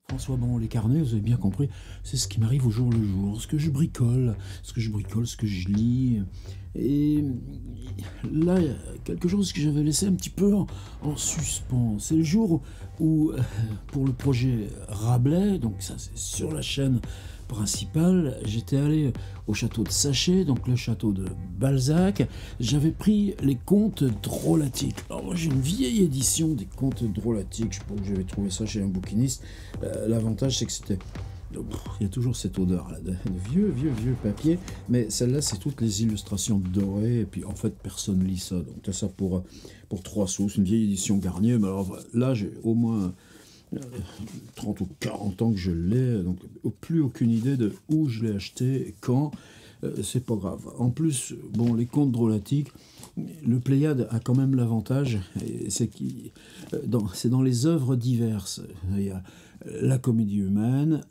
François, bon, les carnets, vous avez bien compris, c'est ce qui m'arrive au jour le jour, ce que je lis. Et là, il y a quelque chose que j'avais laissé un petit peu en suspens. C'est le jour où, pour le projet Rabelais, donc ça c'est sur la chaîne principale, j'étais allé au château de Saché, donc le château de Balzac. J'avais pris les contes drôlatiques. Alors moi j'ai une vieille édition des contes drôlatiques, je sais pas où j'avais trouvé ça chez un bouquiniste. L'avantage c'est que c'était... Il y a toujours cette odeur là, de vieux papier, mais celle-là c'est toutes les illustrations dorées, et puis en fait personne lit ça, donc t'as ça pour 3 sous, c'est une vieille édition Garnier, mais alors là j'ai au moins 30 ou 40 ans que je l'ai, donc plus aucune idée de où je l'ai acheté, quand, c'est pas grave. En plus, bon, les contes drôlatiques, le Pléiade a quand même l'avantage, c'est c'est dans les œuvres diverses. Il y a la comédie humaine,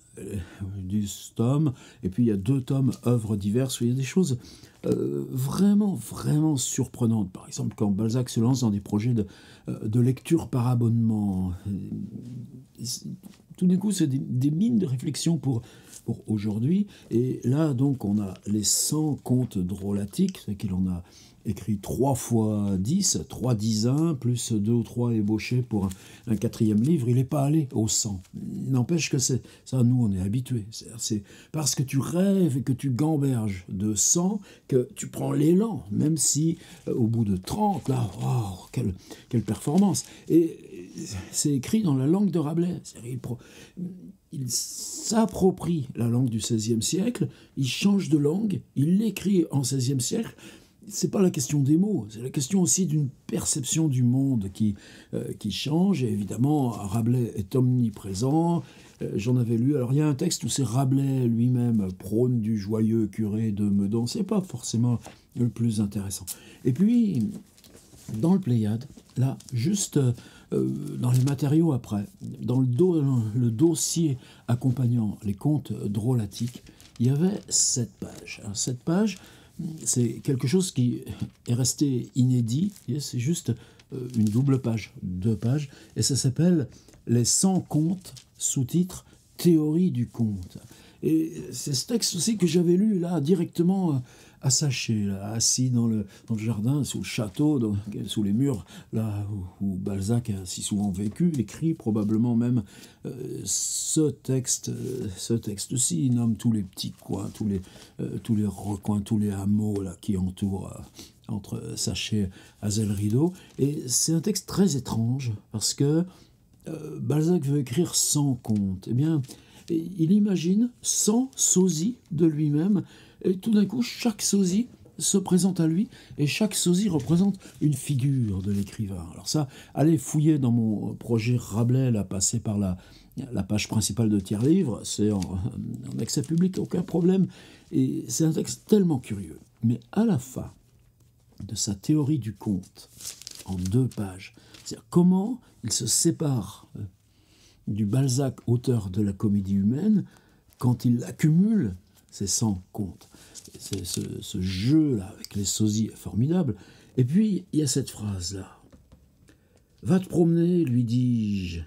10 tomes, et puis il y a 2 tomes œuvres diverses où il y a des choses vraiment surprenantes. Par exemple, quand Balzac se lance dans des projets de lecture par abonnement, tout d'un coup, c'est des mines de réflexion pour aujourd'hui. Et là, donc, on a les 100 contes drôlatiques, c'est qu'il en a écrit 3 fois 10, 3 dizains, plus 2 ou 3 ébauchés pour un 4e livre. Il n'est pas allé au 100. N'empêche que ça, nous, on est habitués. C'est parce que tu rêves et que tu gamberges de 100 que tu prends l'élan, même si au bout de 30, là, oh, quelle performance. Et c'est écrit dans la langue de Rabelais. Il s'approprie la langue du XVIe siècle, il change de langue, il l'écrit en XVIe siècle. C'est pas la question des mots, c'est la question aussi d'une perception du monde qui change. Et évidemment, Rabelais est omniprésent. J'en avais lu. Alors, il y a un texte où c'est Rabelais lui-même prône du joyeux curé de Meudon. C'est pas forcément le plus intéressant. Et puis, dans le Pléiade, là, juste dans les matériaux après, dans le dossier accompagnant les contes drôlatiques, il y avait 7 pages. Alors, 7 pages, c'est quelque chose qui est resté inédit, c'est juste une double page, 2 pages, et ça s'appelle Les 100 contes, sous-titre Théorie du conte. Et c'est ce texte aussi que j'avais lu là directement à Saché, là, assis dans le jardin, sous le château, sous les murs, là où Balzac a si souvent vécu, écrit probablement même ce texte-ci. Il nomme tous les petits coins, tous les recoins, tous les hameaux là, qui entourent entre Saché et Azel-Rideau. Et c'est un texte très étrange, parce que Balzac veut écrire 100 contes. Eh bien, il imagine 100 sosies de lui-même, et tout d'un coup, chaque sosie se présente à lui, et chaque sosie représente une figure de l'écrivain. Alors ça, allez fouiller dans mon projet Rabelais, là, passé par la page principale de tiers-livre, c'est en accès public, aucun problème, et c'est un texte tellement curieux. Mais à la fin de sa théorie du conte, en 2 pages, c'est-à-dire comment il se sépare du Balzac, auteur de la comédie humaine, quand il accumule ces 100 contes. C'est ce jeu-là avec les sosies est formidable. Et puis, il y a cette phrase-là. « Va te promener, lui dis-je.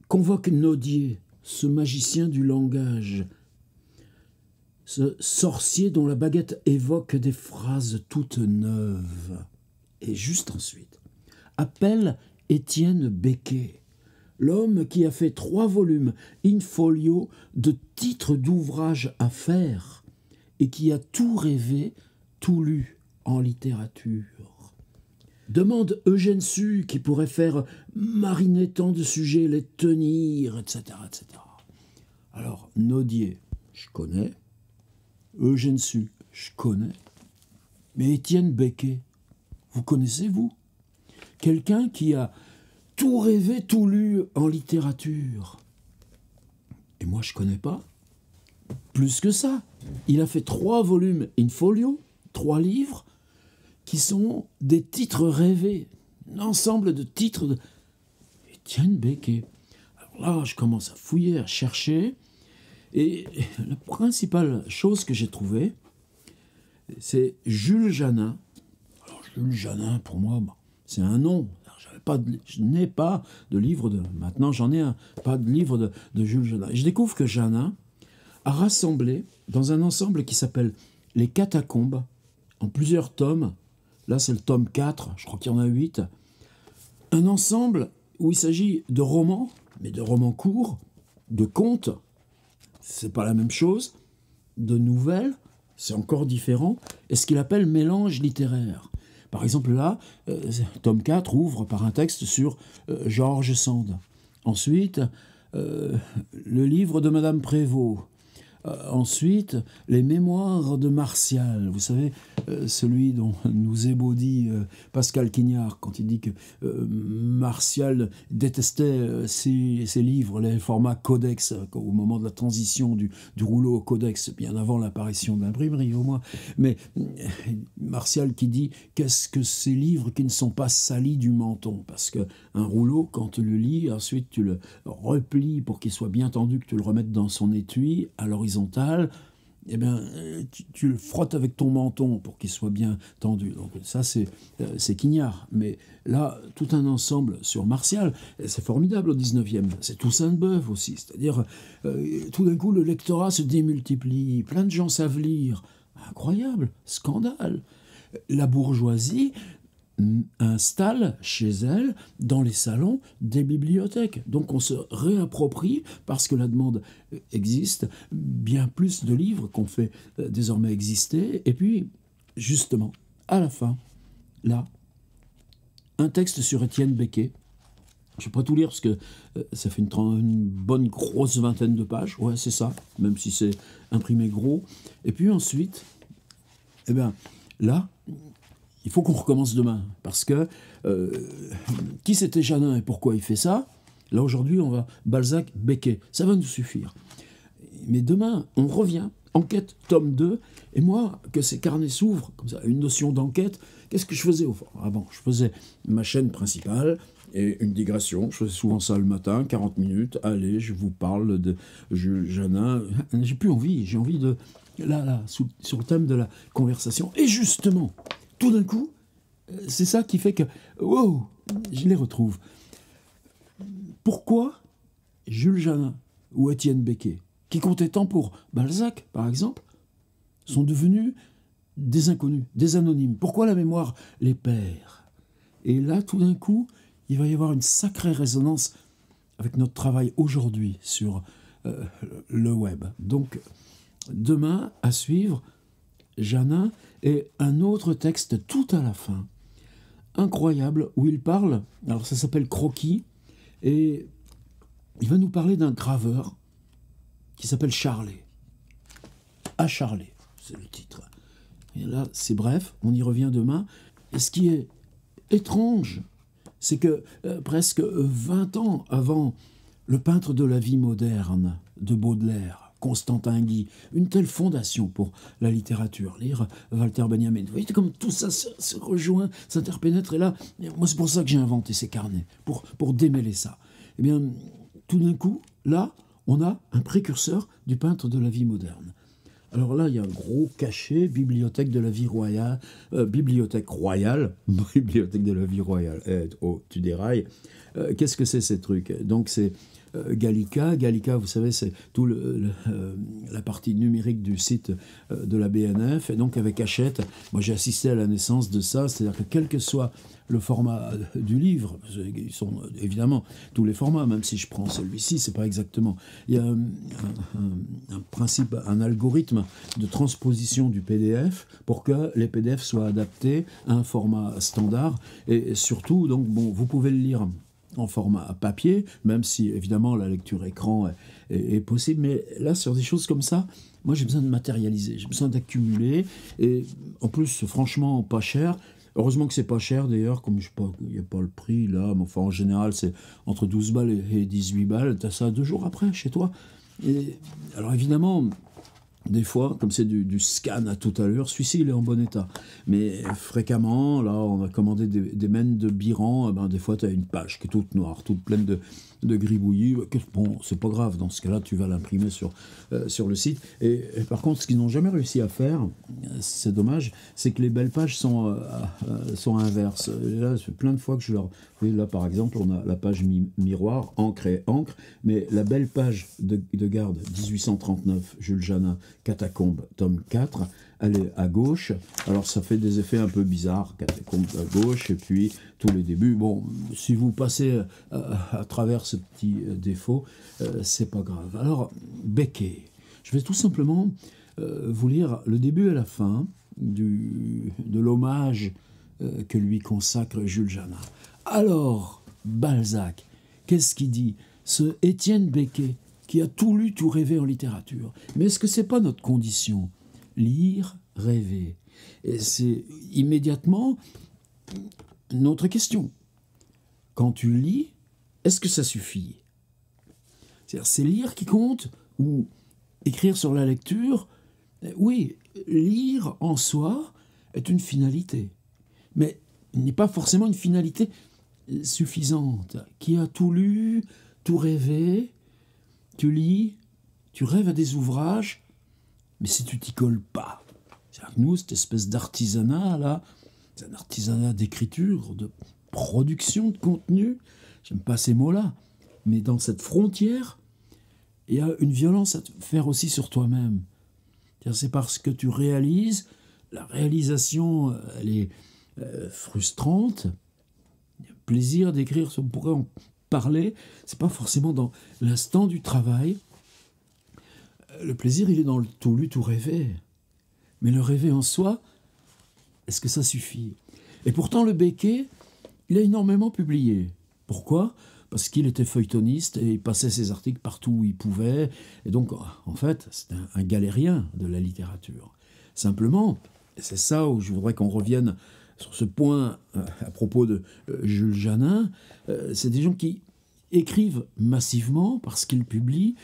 Convoque Nodier, ce magicien du langage, ce sorcier dont la baguette évoque des phrases toutes neuves. » Et juste ensuite, appelle Étienne Becquet, l'homme qui a fait 3 volumes in folio de titres d'ouvrages à faire et qui a tout rêvé, tout lu en littérature. Demande Eugène Sue qui pourrait faire mariner tant de sujets, les tenir, etc., etc. Alors, Nodier, je connais. Eugène Sue, je connais. Mais Étienne Becquet, vous connaissez, vous? Quelqu'un qui a tout rêvé, tout lu en littérature. Et moi, je connais pas. Plus que ça. Il a fait 3 volumes in folio, 3 livres, qui sont des titres rêvés. Un ensemble de titres de Étienne Becquet. Alors là, je commence à fouiller, à chercher. Et la principale chose que j'ai trouvée, c'est Jules Janin. Alors, Jules Janin, pour moi, c'est un nom. Alors, j'avais je n'ai pas de livre de... Maintenant, j'en ai un, pas de livre de Jules Janin. Et je découvre que Janin a rassemblé dans un ensemble qui s'appelle Les Catacombes, en plusieurs tomes. Là, c'est le tome 4, je crois qu'il y en a 8. Un ensemble où il s'agit de romans, mais de romans courts, de contes, c'est pas la même chose, de nouvelles, c'est encore différent, et ce qu'il appelle mélange littéraire. Par exemple, là, tome 4 ouvre par un texte sur George Sand. Ensuite, le livre de Madame Prévost. Ensuite, les mémoires de Martial. Vous savez, celui dont nous ébaudit Pascal Quignard quand il dit que Martial détestait ses livres, les formats codex, au moment de la transition du rouleau au codex, bien avant l'apparition de l'imprimerie au moins. Mais Martial qui dit qu'est-ce que ces livres qui ne sont pas salis du menton, parce qu'un rouleau, quand tu le lis, ensuite tu le replies pour qu'il soit bien tendu, que tu le remettes dans son étui à l'horizon, eh bien, tu le frottes avec ton menton pour qu'il soit bien tendu. Donc ça, c'est Quignard. Mais là, tout un ensemble sur Martial, c'est formidable au 19e. C'est Toussaint de Beuve aussi. C'est-à-dire, tout d'un coup, le lectorat se démultiplie. Plein de gens savent lire. Incroyable, scandale. La bourgeoisie installe chez elle, dans les salons, des bibliothèques. Donc on se réapproprie, parce que la demande existe, bien plus de livres qu'on fait désormais exister. Et puis, justement, à la fin, là, un texte sur Étienne Becquet. Je ne vais pas tout lire, parce que ça fait une bonne grosse vingtaine de pages. Ouais, c'est ça, même si c'est imprimé gros. Et puis ensuite, eh bien, là, il faut qu'on recommence demain, parce que qui c'était Janin et pourquoi il fait ça? Là, aujourd'hui, on va Balzac, Becquet. Ça va nous suffire. Mais demain, on revient, enquête, tome 2, et moi, que ces carnets s'ouvrent, comme ça, une notion d'enquête, qu'est-ce que je faisais au fond? Ah bon, je faisais ma chaîne principale, et une digression, je faisais souvent ça le matin, 40 minutes, allez, je vous parle de Jules Janin. J'ai plus envie, j'ai envie de... Là, sur le thème de la conversation. Et justement, tout d'un coup, c'est ça qui fait que, wow, je les retrouve. Pourquoi Jules Janin ou Étienne Becquet, qui comptaient tant pour Balzac, par exemple, sont devenus des inconnus, des anonymes? Pourquoi la mémoire les perd? Et là, tout d'un coup, il va y avoir une sacrée résonance avec notre travail aujourd'hui sur le web. Donc, demain, à suivre, Janin et un autre texte tout à la fin, incroyable, où il parle, alors ça s'appelle Croquis, et il va nous parler d'un graveur qui s'appelle Charlet. À Charlet, c'est le titre. Et là, c'est bref, on y revient demain. Et ce qui est étrange, c'est que presque 20 ans avant Le peintre de la vie moderne de Baudelaire, Constantin Guy, une telle fondation pour la littérature, lire Walter Benjamin. Vous voyez comme tout ça se rejoint, s'interpénètre, et là, moi c'est pour ça que j'ai inventé ces carnets, pour démêler ça. Eh bien, tout d'un coup, là, on a un précurseur du peintre de la vie moderne. Alors là, il y a un gros cachet, bibliothèque de la vie royale, bibliothèque royale, bibliothèque de la vie royale, oh, tu dérailles. Qu'est-ce que c'est ces trucs? Donc c'est Gallica. Gallica, vous savez, c'est tout la partie numérique du site de la BNF. Et donc avec Hachette, moi j'ai assisté à la naissance de ça. C'est-à-dire que quel que soit le format du livre, ils sont évidemment tous les formats, même si je prends celui-ci, c'est pas exactement. Il y a un principe, un algorithme de transposition du PDF pour que les PDF soient adaptés à un format standard. Et surtout, donc, bon, vous pouvez le lire en format papier, même si évidemment la lecture écran est possible, mais là sur des choses comme ça, moi j'ai besoin de matérialiser, j'ai besoin d'accumuler, et en plus franchement pas cher. Heureusement que c'est pas cher d'ailleurs, comme il n'y a pas le prix là, mais enfin en général c'est entre 12 balles et 18 balles, t'as ça 2 jours après chez toi. Et alors évidemment, des fois, comme c'est du scan à toute allure, celui-ci il est en bon état. Mais fréquemment, là, on a commandé des mènes de Biran, des fois tu as une page qui est toute noire, toute pleine de gribouillis. Bon, c'est pas grave, dans ce cas-là, tu vas l'imprimer sur le site. Et par contre, ce qu'ils n'ont jamais réussi à faire, c'est dommage, c'est que les belles pages sont inverses. Et là, c'est plein de fois que je leur... Oui, là, par exemple, on a la page miroir, encre et encre, mais la belle page de garde, 1839, Jules Janin, Catacombes, tome 4, elle est à gauche. Alors, ça fait des effets un peu bizarres, Catacombes à gauche, et puis tous les débuts. Bon, si vous passez à travers ce petit défaut, c'est pas grave. Alors, Beckett. Je vais tout simplement vous lire le début et la fin de l'hommage que lui consacre Jules Janin. Alors, Balzac, qu'est-ce qu'il dit? Ce Étienne Beckett, qui a tout lu, tout rêvé en littérature. Mais est-ce que c'est pas notre condition? Lire, rêver. Et c'est immédiatement notre question. Quand tu lis, est-ce que ça suffit? C'est lire qui compte ou écrire sur la lecture? Oui, lire en soi est une finalité, mais il n'est pas forcément une finalité suffisante. Qui a tout lu, tout rêvé, tu lis, tu rêves à des ouvrages, mais si tu t'y colles pas. C'est-à-dire que nous, cette espèce d'artisanat, là, c'est un artisanat d'écriture, de production de contenu, j'aime pas ces mots-là, mais dans cette frontière, il y a une violence à te faire aussi sur toi-même. C'est parce que tu réalises, la réalisation, elle est frustrante, il y a plaisir d'écrire, on pourrait en parler, c'est pas forcément dans l'instant du travail. Le plaisir, il est dans le tout lu, tout rêvé. Mais le rêver en soi, est-ce que ça suffit? Et pourtant, le Beckett, il a énormément publié. Pourquoi? Parce qu'il était feuilletoniste et il passait ses articles partout où il pouvait. Et donc, en fait, c'est un galérien de la littérature. Simplement, et c'est ça où je voudrais qu'on revienne sur ce point à propos de Jules Janin, c'est des gens qui écrivent massivement parce qu'ils publient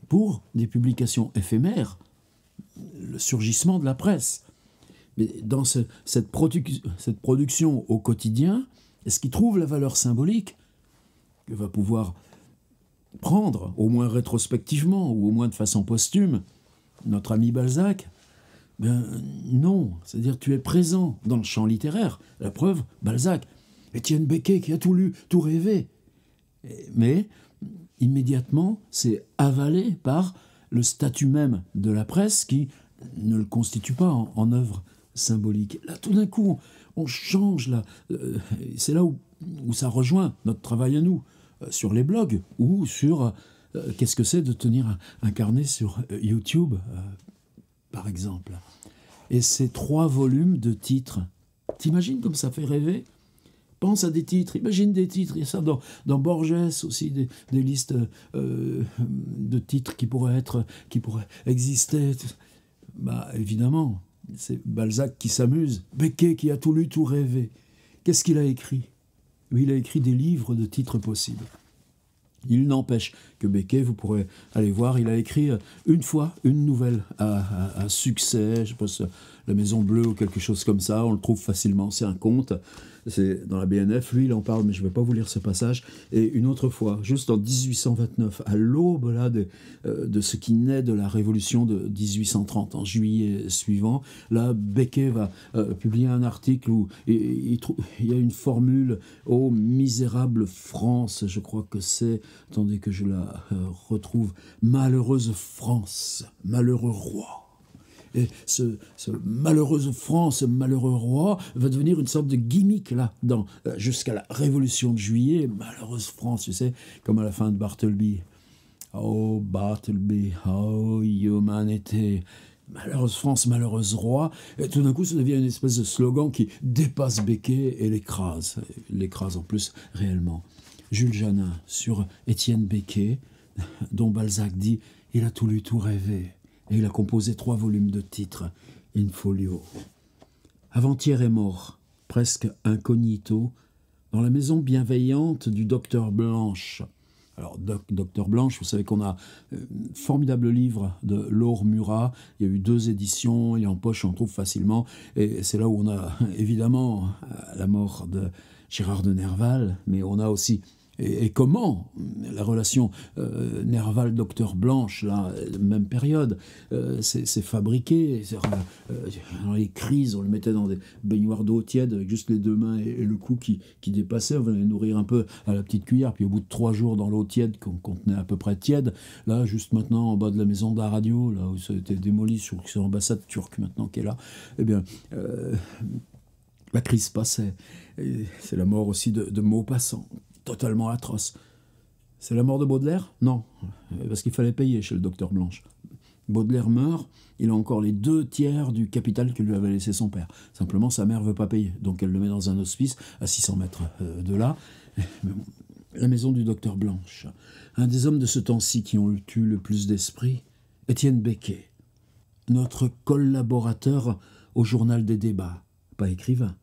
pour des publications éphémères, le surgissement de la presse. Mais dans cette production au quotidien, est-ce qu'ils trouvent la valeur symbolique que va pouvoir prendre, au moins rétrospectivement, ou au moins de façon posthume, notre ami Balzac? Ben non, c'est-à-dire tu es présent dans le champ littéraire. La preuve, Balzac, Étienne Beckett qui a tout lu, tout rêvé. Mais immédiatement, c'est avalé par le statut même de la presse qui ne le constitue pas en œuvre symbolique. Là, tout d'un coup, on change. Là, c'est là où ça rejoint notre travail à nous, sur les blogs ou sur qu'est-ce que c'est de tenir un carnet sur YouTube, par exemple. Et ces 3 volumes de titres, t'imagines comme ça fait rêver? Pense à des titres, imagine des titres. Il y a ça dans Borges aussi, des listes de titres qui pourraient exister. Évidemment, c'est Balzac qui s'amuse, Beckett qui a tout lu, tout rêvé. Qu'est-ce qu'il a écrit? Oui, il a écrit des livres de titres possibles. Il n'empêche que Beckett, vous pourrez aller voir, il a écrit une fois une nouvelle à succès, je pense La Maison Bleue ou quelque chose comme ça, on le trouve facilement, c'est un conte, c'est dans la BNF, lui il en parle mais je ne vais pas vous lire ce passage. Et une autre fois, juste en 1829, à l'aube là de ce qui naît de la révolution de 1830, en juillet suivant, là Beckett va publier un article où il y a une formule « Oh misérable France », je crois que c'est, attendez que je la retrouve, « Malheureuse France, malheureux roi ». Et ce malheureuse France, ce malheureux roi, va devenir une sorte de gimmick là, jusqu'à la Révolution de Juillet. Malheureuse France, tu sais, comme à la fin de Bartleby. Oh Bartleby, oh humanité. Malheureuse France, malheureuse roi. Et tout d'un coup, ça devient une espèce de slogan qui dépasse Beckett et l'écrase. L'écrase en plus réellement. Jules Janin sur Étienne Beckett, dont Balzac dit « Il a tout lu, tout rêvé ». Et il a composé 3 volumes de titres, in folio. Avant-hier est mort, presque incognito, dans la maison bienveillante du docteur Blanche, Alors, Docteur Blanche, vous savez qu'on a un formidable livre de Laure Murat. Il y a eu 2 éditions, il est en poche, on trouve facilement. Et c'est là où on a évidemment la mort de Gérard de Nerval, mais on a aussi et comment la relation Nerval-Docteur Blanche, là, même période, c'est fabriqué. Dans les crises, on le mettait dans des baignoires d'eau tiède avec juste les 2 mains et le cou qui dépassait. On venait nourrir un peu à la petite cuillère. Puis au bout de 3 jours dans l'eau tiède, qu'on tenait à peu près tiède, là, juste maintenant, en bas de la maison de la radio, là où ça a été démoli, c'est l'ambassade turque maintenant qui est là, eh bien, la crise passait. Et c'est la mort aussi de Maupassant, totalement atroce. C'est la mort de Baudelaire? Non, parce qu'il fallait payer chez le Docteur Blanche. Baudelaire meurt, il a encore les 2/3 du capital que lui avait laissé son père. Simplement, sa mère ne veut pas payer, donc elle le met dans un hospice à 600 mètres de là. La maison du Docteur Blanche. Un des hommes de ce temps-ci qui ont eu le plus d'esprit, Étienne Becquet, notre collaborateur au Journal des débats, pas écrivain,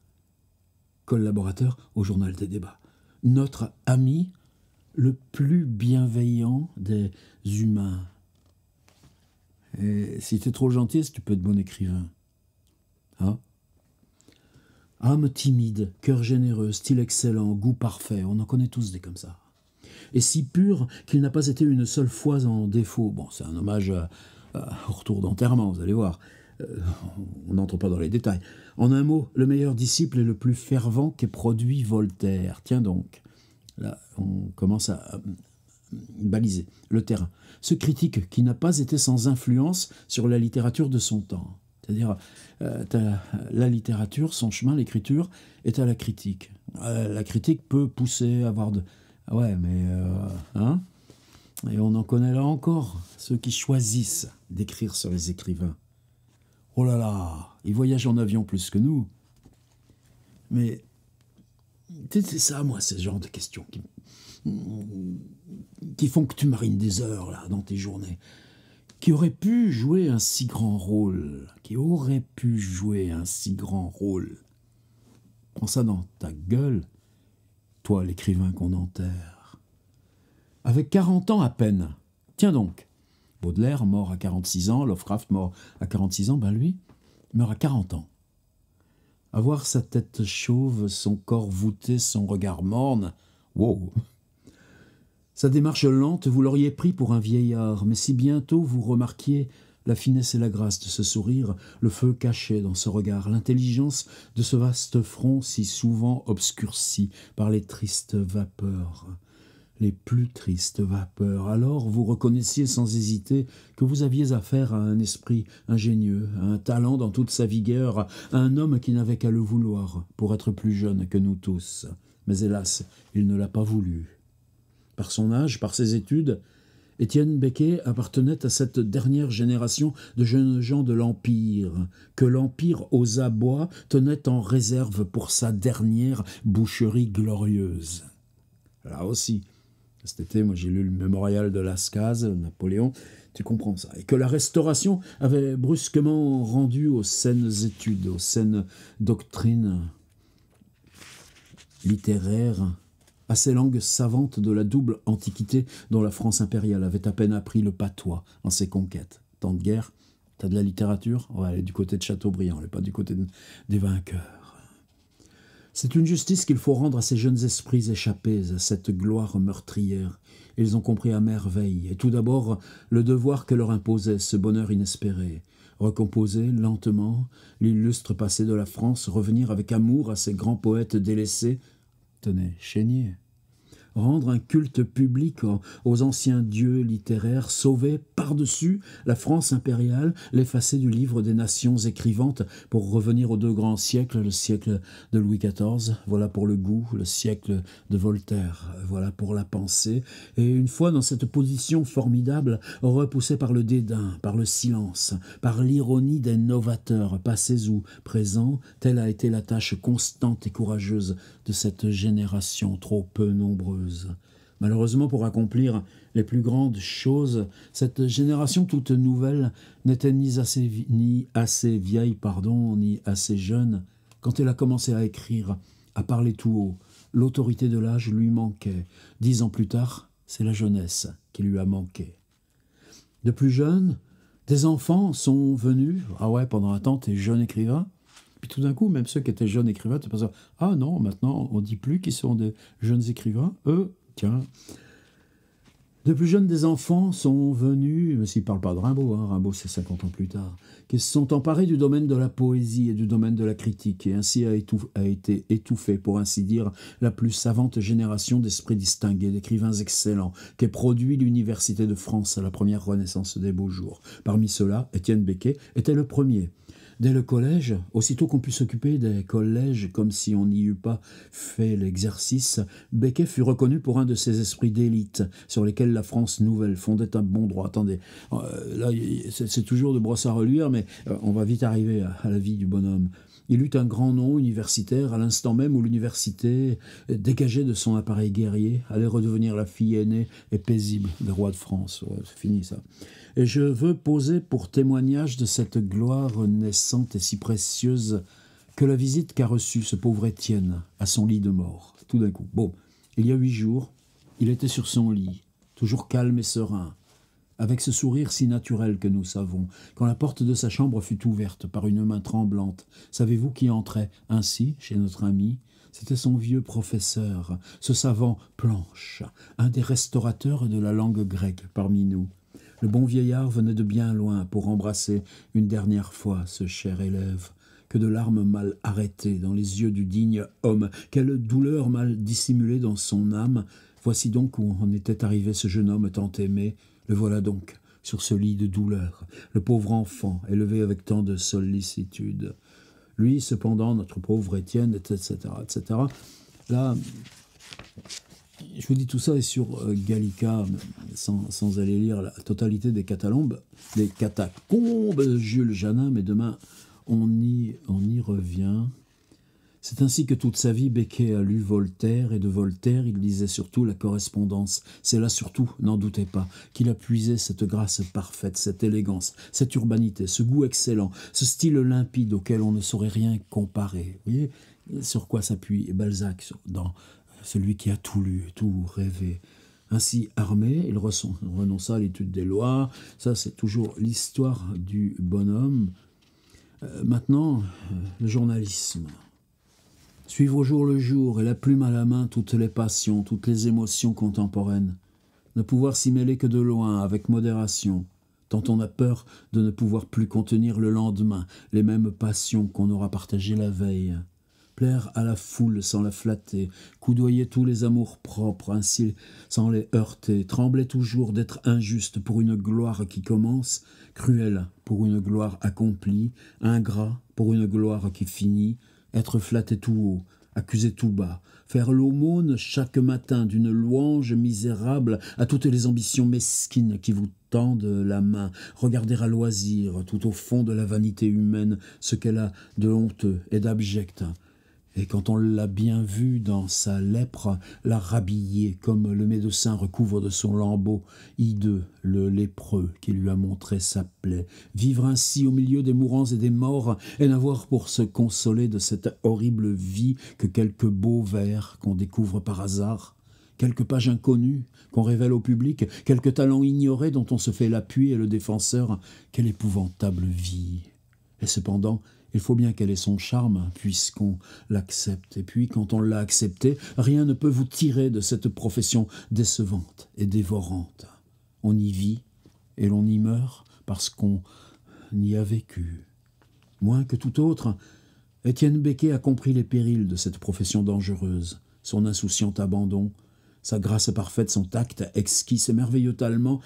collaborateur au Journal des débats. Notre ami le plus bienveillant des humains. Et si tu es trop gentil, tu peux être bon écrivain. Hein? Âme timide, cœur généreux, style excellent, goût parfait, on en connaît tous des comme ça. Et si pur qu'il n'a pas été une seule fois en défaut. Bon, c'est un hommage au retour d'enterrement, vous allez voir. On n'entre pas dans les détails. En un mot, le meilleur disciple et le plus fervent qu'ait produit Voltaire. Tiens donc, là, on commence à baliser le terrain. Ce critique qui n'a pas été sans influence sur la littérature de son temps. C'est-à-dire, la littérature, son chemin, l'écriture, est à la critique. La critique peut pousser à avoir de... Ouais, mais... hein? Et on en connaît là encore, ceux qui choisissent d'écrire sur les écrivains. Oh là là, ils voyagent en avion plus que nous. Mais c'est ça, moi, ce genre de questions qui font que tu marines des heures là dans tes journées. Qui aurait pu jouer un si grand rôle. Prends ça dans ta gueule, toi, l'écrivain qu'on enterre. Avec 40 ans à peine. Tiens donc. Baudelaire, mort à 46 ans, Lovecraft, mort à 46 ans, ben lui, meurt à 40 ans. Avoir sa tête chauve, son corps voûté, son regard morne, wow. Sa démarche lente, vous l'auriez pris pour un vieillard, mais si bientôt vous remarquiez la finesse et la grâce de ce sourire, le feu caché dans ce regard, l'intelligence de ce vaste front si souvent obscurci par les tristes vapeurs, les plus tristes vapeurs, alors vous reconnaissiez sans hésiter que vous aviez affaire à un esprit ingénieux, à un talent dans toute sa vigueur, à un homme qui n'avait qu'à le vouloir pour être plus jeune que nous tous. Mais hélas, il ne l'a pas voulu. Par son âge, par ses études, Étienne Becquet appartenait à cette dernière génération de jeunes gens de l'Empire, que l'Empire aux abois tenait en réserve pour sa dernière boucherie glorieuse. Là aussi, cet été, moi j'ai lu le mémorial de Lascaz, Napoléon, tu comprends ça. Et que la Restauration avait brusquement rendu aux saines études, aux saines doctrines littéraires, à ces langues savantes de la double antiquité dont la France impériale avait à peine appris le patois en ses conquêtes. Tant de guerre, t'as de la littérature? Ouais, elle est du côté de Chateaubriand, elle n'est pas du côté des vainqueurs. C'est une justice qu'il faut rendre à ces jeunes esprits échappés à cette gloire meurtrière. Ils ont compris à merveille, et tout d'abord le devoir que leur imposait ce bonheur inespéré. Recomposer lentement l'illustre passé de la France, revenir avec amour à ces grands poètes délaissés. Tenez, Chénier. Rendre un culte public aux anciens dieux littéraires, sauver par-dessus la France impériale, l'effacer du livre des nations écrivantes pour revenir aux 2 grands siècles, le siècle de Louis XIV, voilà pour le goût, le siècle de Voltaire, voilà pour la pensée. Et une fois dans cette position formidable, repoussé par le dédain, par le silence, par l'ironie des novateurs, passés ou présents, telle a été la tâche constante et courageuse de cette génération trop peu nombreuse. Malheureusement, pour accomplir les plus grandes choses, cette génération toute nouvelle n'était ni assez vieille, ni assez jeune. Quand elle a commencé à écrire, à parler tout haut, l'autorité de l'âge lui manquait. 10 ans plus tard, c'est la jeunesse qui lui a manqué. De plus jeune, des enfants sont venus. Ah ouais, pendant un temps, t'es jeune écrivain. Puis tout d'un coup, même ceux qui étaient jeunes écrivains, tu penses, ah non, maintenant, on dit plus qu'ils sont des jeunes écrivains. Eux, tiens. De plus jeunes, des enfants sont venus, mais s'ils ne parlent pas de Rimbaud, hein, Rimbaud c'est 50 ans plus tard, qui se sont emparés du domaine de la poésie et du domaine de la critique, et ainsi a été étouffée, pour ainsi dire, la plus savante génération d'esprits distingués, d'écrivains excellents, qu'ait produit l'Université de France à la première renaissance des beaux jours. Parmi ceux-là, Étienne Becquet était le premier. Dès le collège, aussitôt qu'on put s'occuper des collèges comme si on n'y eut pas fait l'exercice, Becquet fut reconnu pour un de ces esprits d'élite sur lesquels la France nouvelle fondait un bon droit. Attendez, là c'est toujours de brosse à reluire, mais on va vite arriver à la vie du bonhomme. Il eut un grand nom universitaire à l'instant même où l'université, dégagée de son appareil guerrier, allait redevenir la fille aînée et paisible des rois de France. Ouais, c'est fini ça. Et je veux poser pour témoignage de cette gloire naissante et si précieuse que la visite qu'a reçue ce pauvre Étienne à son lit de mort, tout d'un coup. Bon, il y a 8 jours, il était sur son lit, toujours calme et serein, avec ce sourire si naturel que nous savons, quand la porte de sa chambre fut ouverte par une main tremblante. Savez-vous qui entrait ainsi chez notre ami ? C'était son vieux professeur, ce savant Planche, un des restaurateurs de la langue grecque parmi nous. Le bon vieillard venait de bien loin pour embrasser une dernière fois ce cher élève. Que de larmes mal arrêtées dans les yeux du digne homme, quelle douleur mal dissimulée dans son âme. Voici donc où en était arrivé ce jeune homme tant aimé. Le voilà donc, sur ce lit de douleur, le pauvre enfant, élevé avec tant de sollicitude. Lui, cependant, notre pauvre Étienne, etc., etc. Là, je vous dis tout ça est sur Gallica, sans aller lire la totalité des catacombes de Jules Janin, mais demain, on y revient. C'est ainsi que toute sa vie, Becquet a lu Voltaire, et de Voltaire, il lisait surtout la correspondance. C'est là surtout, n'en doutez pas, qu'il a puisé cette grâce parfaite, cette élégance, cette urbanité, ce goût excellent, ce style limpide auquel on ne saurait rien comparer. Vous voyez sur quoi s'appuie Balzac dans celui qui a tout lu, tout rêvé. Ainsi armé, il renonça à l'étude des lois. Ça, c'est toujours l'histoire du bonhomme. Maintenant, le journalisme. Suivre au jour le jour et la plume à la main toutes les passions, toutes les émotions contemporaines. Ne pouvoir s'y mêler que de loin, avec modération, tant on a peur de ne pouvoir plus contenir le lendemain les mêmes passions qu'on aura partagées la veille. Plaire à la foule sans la flatter, coudoyer tous les amours propres, ainsi sans les heurter, trembler toujours d'être injuste pour une gloire qui commence, cruel pour une gloire accomplie, ingrat pour une gloire qui finit, être flatté tout haut, accusé tout bas, faire l'aumône chaque matin d'une louange misérable à toutes les ambitions mesquines qui vous tendent la main, regarder à loisir, tout au fond de la vanité humaine, ce qu'elle a de honteux et d'abject. Et quand on l'a bien vu dans sa lèpre, la rhabiller comme le médecin recouvre de son lambeau hideux le lépreux qui lui a montré sa plaie. Vivre ainsi au milieu des mourants et des morts, et n'avoir pour se consoler de cette horrible vie que quelques beaux vers qu'on découvre par hasard, quelques pages inconnues qu'on révèle au public, quelques talents ignorés dont on se fait l'appui et le défenseur. Quelle épouvantable vie! Et cependant, il faut bien qu'elle ait son charme, puisqu'on l'accepte. Et puis, quand on l'a acceptée, rien ne peut vous tirer de cette profession décevante et dévorante. On y vit et l'on y meurt parce qu'on y a vécu. Moins que tout autre, Étienne Becquet a compris les périls de cette profession dangereuse, son insouciant abandon, sa grâce parfaite, son tact exquis, ce merveilleux talent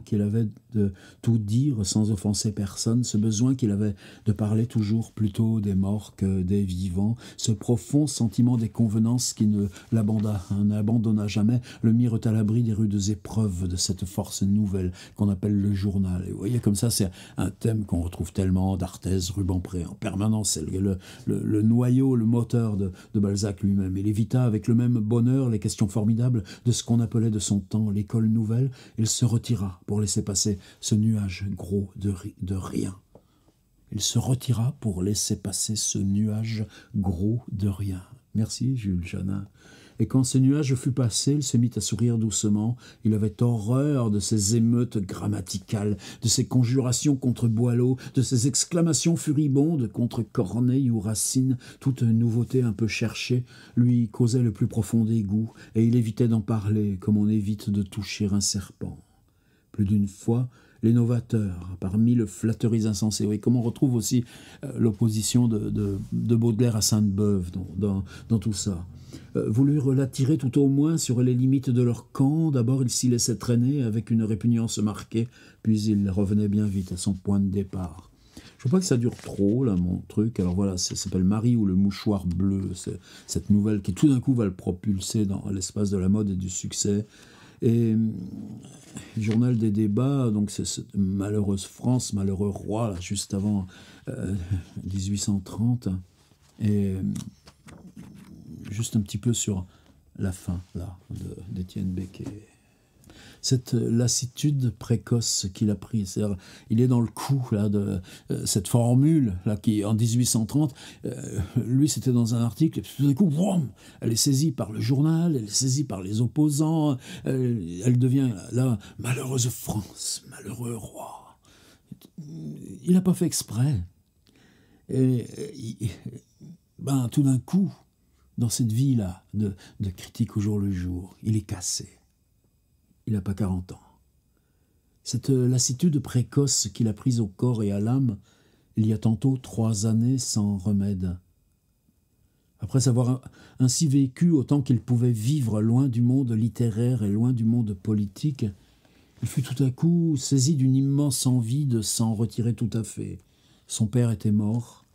qu'il avait de tout dire sans offenser personne, ce besoin qu'il avait de parler toujours plutôt des morts que des vivants, ce profond sentiment des convenances qui n'abandonna jamais, le mirent à l'abri des rudes épreuves de cette force nouvelle qu'on appelle le journal. Et vous voyez, comme ça, c'est un thème qu'on retrouve tellement d'Arthez, Rubempré en permanence, c'est le noyau, le moteur de Balzac lui-même. Il évita avec le même bonheur les questions formidables de ce qu'on appelait de son temps l'école nouvelle. Il se retira pour laisser passer ce nuage gros de rien. Il se retira pour laisser passer ce nuage gros de rien. Merci Jules Janin. Et quand ce nuage fut passé, il se mit à sourire doucement. Il avait horreur de ces émeutes grammaticales, de ces conjurations contre Boileau, de ces exclamations furibondes contre Corneille ou Racine. Toute nouveauté un peu cherchée lui causait le plus profond dégoût, et il évitait d'en parler, comme on évite de toucher un serpent. Plus d'une fois, les novateurs, par mille flatteries insensées. Oui, comme on retrouve aussi l'opposition de Baudelaire à Sainte-Beuve dans tout ça. Voulurent l'attirer tout au moins sur les limites de leur camp. D'abord, il s'y laissait traîner avec une répugnance marquée, puis il revenait bien vite à son point de départ. Je ne veux pas que ça dure trop, là, mon truc. Alors voilà, ça s'appelle Marie ou le mouchoir bleu. C'est cette nouvelle qui, tout d'un coup, va le propulser dans l'espace de la mode et du succès. Et le journal des débats, donc c'est cette malheureuse France, malheureux roi, là, juste avant 1830. Et juste un petit peu sur la fin là d'Étienne Becquet. Cette lassitude précoce qu'il a prise, c'est-à-dire, il est dans le coup là, de cette formule là, qui en 1830, lui c'était dans un article, et puis tout d'un coup, vroom, elle est saisie par le journal, elle est saisie par les opposants, elle devient là, malheureuse France, malheureux roi. Il n'a pas fait exprès. Et tout d'un coup, dans cette vie-là de critique au jour le jour, il est cassé. Il n'a pas 40 ans. Cette lassitude précoce qu'il a prise au corps et à l'âme, il y a tantôt 3 années sans remède. Après avoir ainsi vécu autant qu'il pouvait vivre loin du monde littéraire et loin du monde politique, il fut tout à coup saisi d'une immense envie de s'en retirer tout à fait. Son père était mort.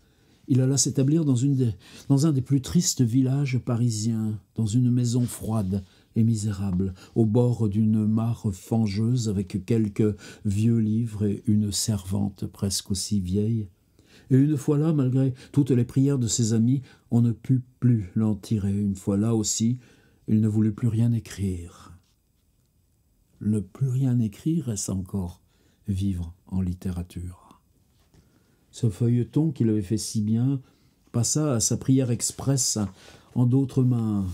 Il alla s'établir dans un des plus tristes villages parisiens, dans une maison froide et misérable, au bord d'une mare fangeuse avec quelques vieux livres et une servante presque aussi vieille. Et une fois là, malgré toutes les prières de ses amis, on ne put plus l'en tirer. Une fois là aussi, il ne voulut plus rien écrire. Ne plus rien écrire, est-ce encore vivre en littérature? Ce feuilleton qu'il avait fait si bien passa à sa prière expresse en d'autres mains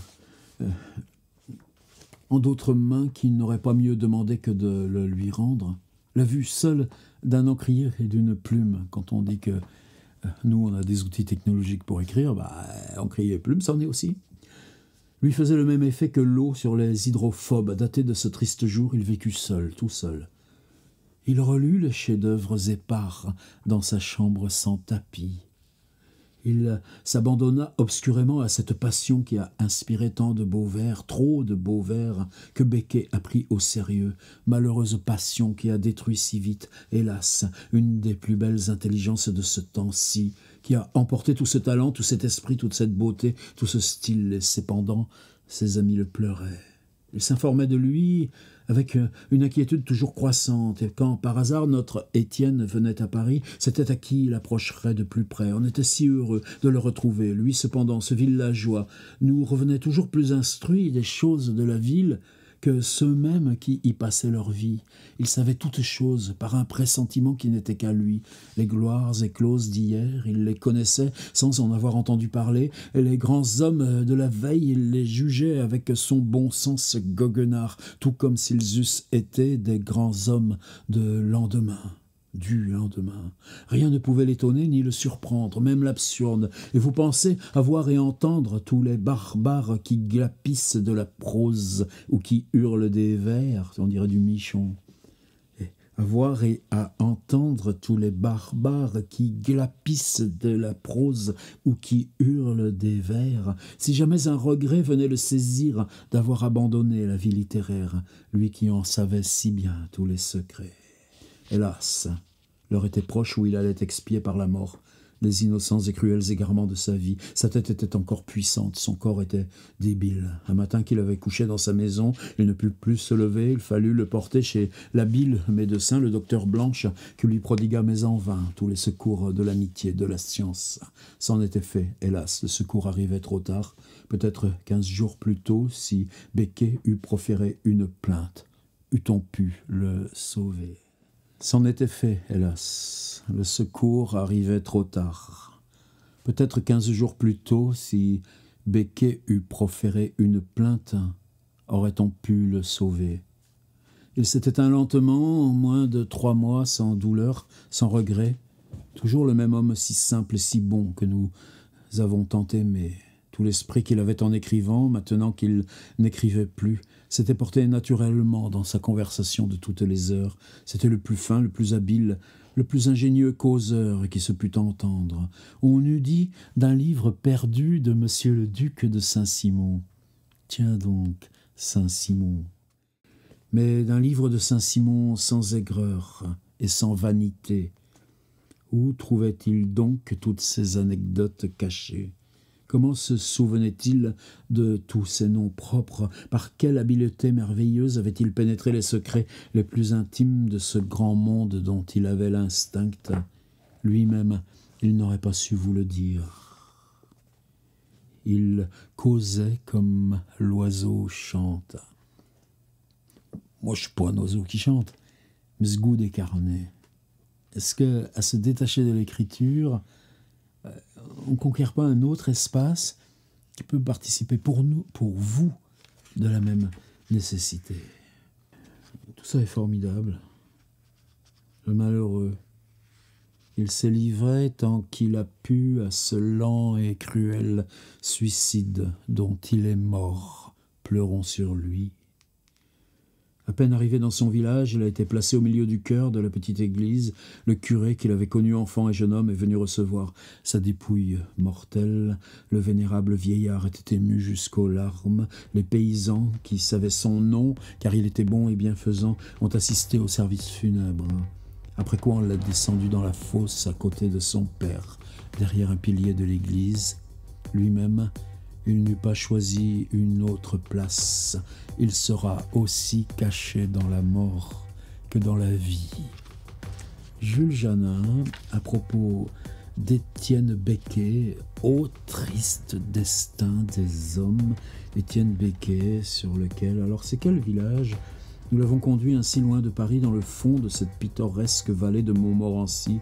qui n'auraient pas mieux demandé que de le lui rendre. La vue seule d'un encrier et d'une plume, quand on dit que nous on a des outils technologiques pour écrire, encrier et plume, c'en est aussi, lui faisait le même effet que l'eau sur les hydrophobes. Daté de ce triste jour, il vécut seul, tout seul. Il relut les chefs-d'œuvre épars dans sa chambre sans tapis. Il s'abandonna obscurément à cette passion qui a inspiré tant de beaux vers, trop de beaux vers, que Becquet a pris au sérieux. Malheureuse passion qui a détruit si vite, hélas, une des plus belles intelligences de ce temps-ci, qui a emporté tout ce talent, tout cet esprit, toute cette beauté, tout ce style. Et cependant, ses amis le pleuraient. Ils s'informaient de lui avec une inquiétude toujours croissante. Et quand, par hasard, notre Étienne venait à Paris, c'était à qui il approcherait de plus près. On était si heureux de le retrouver. Lui, cependant, ce villageois, nous revenait toujours plus instruit des choses de la ville que ceux-mêmes qui y passaient leur vie. Il savait toutes choses par un pressentiment qui n'était qu'à lui. Les gloires écloses d'hier, il les connaissait sans en avoir entendu parler, et les grands hommes de la veille, il les jugeait avec son bon sens goguenard, tout comme s'ils eussent été des grands hommes de lendemain. Du lendemain. Rien ne pouvait l'étonner ni le surprendre, même l'absurde. Et vous pensez à voir et entendre tous les barbares qui glapissent de la prose ou qui hurlent des vers, on dirait du Michon. Et à voir et à entendre tous les barbares qui glapissent de la prose ou qui hurlent des vers, si jamais un regret venait le saisir d'avoir abandonné la vie littéraire, lui qui en savait si bien tous les secrets. Hélas, l'heure était proche où il allait expier par la mort les innocents et cruels égarements de sa vie. Sa tête était encore puissante, son corps était débile. Un matin qu'il avait couché dans sa maison, il ne put plus se lever, il fallut le porter chez l'habile médecin, le docteur Blanche, qui lui prodigua mais en vain tous les secours de l'amitié, de la science. C'en était fait, hélas, le secours arrivait trop tard, peut-être 15 jours plus tôt, si Becquet eût proféré une plainte. Eût-on pu le sauver? C'en était fait, hélas. Le secours arrivait trop tard. Peut-être 15 jours plus tôt, si Becquet eût proféré une plainte, aurait-on pu le sauver? Il s'est éteint lentement, en moins de 3 mois, sans douleur, sans regret. Toujours le même homme si simple et si bon que nous avons tant aimé. Tout l'esprit qu'il avait en écrivant, maintenant qu'il n'écrivait plus, s'était porté naturellement dans sa conversation de toutes les heures. C'était le plus fin, le plus habile, le plus ingénieux causeur qui se pût entendre. On eût dit d'un livre perdu de monsieur le duc de Saint-Simon. Tiens donc, Saint-Simon. Mais d'un livre de Saint-Simon sans aigreur et sans vanité. Où trouvait-il donc toutes ces anecdotes cachées? Comment se souvenait-il de tous ces noms propres? Par quelle habileté merveilleuse avait-il pénétré les secrets les plus intimes de ce grand monde dont il avait l'instinct? Lui-même, il n'aurait pas su vous le dire. Il causait comme l'oiseau chante. Moi, je suis pas un oiseau qui chante, mais ce goût des carnets. Est-ce que, à se détacher de l'écriture, on ne conquiert pas un autre espace qui peut participer pour nous, pour vous, de la même nécessité? Tout ça est formidable. Le malheureux, il s'est livré tant qu'il a pu à ce lent et cruel suicide dont il est mort. Pleurons sur lui. À peine arrivé dans son village, il a été placé au milieu du chœur de la petite église. Le curé, qu'il avait connu enfant et jeune homme, est venu recevoir sa dépouille mortelle. Le vénérable vieillard était ému jusqu'aux larmes. Les paysans, qui savaient son nom, car il était bon et bienfaisant, ont assisté au service funèbre. Après quoi on l'a descendu dans la fosse à côté de son père, derrière un pilier de l'église. Lui-même, il n'eût pas choisi une autre place. Il sera aussi caché dans la mort que dans la vie. Jules Janin, à propos d'Étienne Becquet, ô triste destin des hommes, Étienne Becquet, sur lequel... Alors c'est quel village? Nous l'avons conduit ainsi loin de Paris, dans le fond de cette pittoresque vallée de Montmorency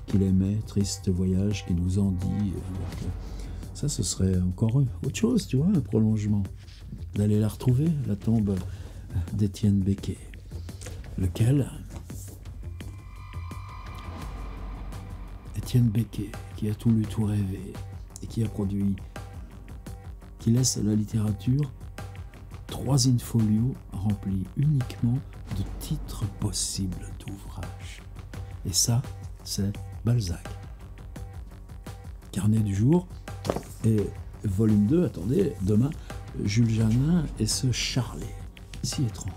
qu'il aimait, triste voyage qui nous en dit... Ça, ce serait encore autre chose, tu vois, un prolongement. D'aller la retrouver, la tombe d'Étienne Becquet. Lequel? Étienne Becquet, qui a tout lu, tout rêvé, et qui a produit, qui laisse à la littérature 3 in-folios remplis uniquement de titres possibles d'ouvrages. Et ça, c'est Balzac. Carnet du jour. Et volume 2, attendez, demain, Jules Janin et ce Charlet, si étrange.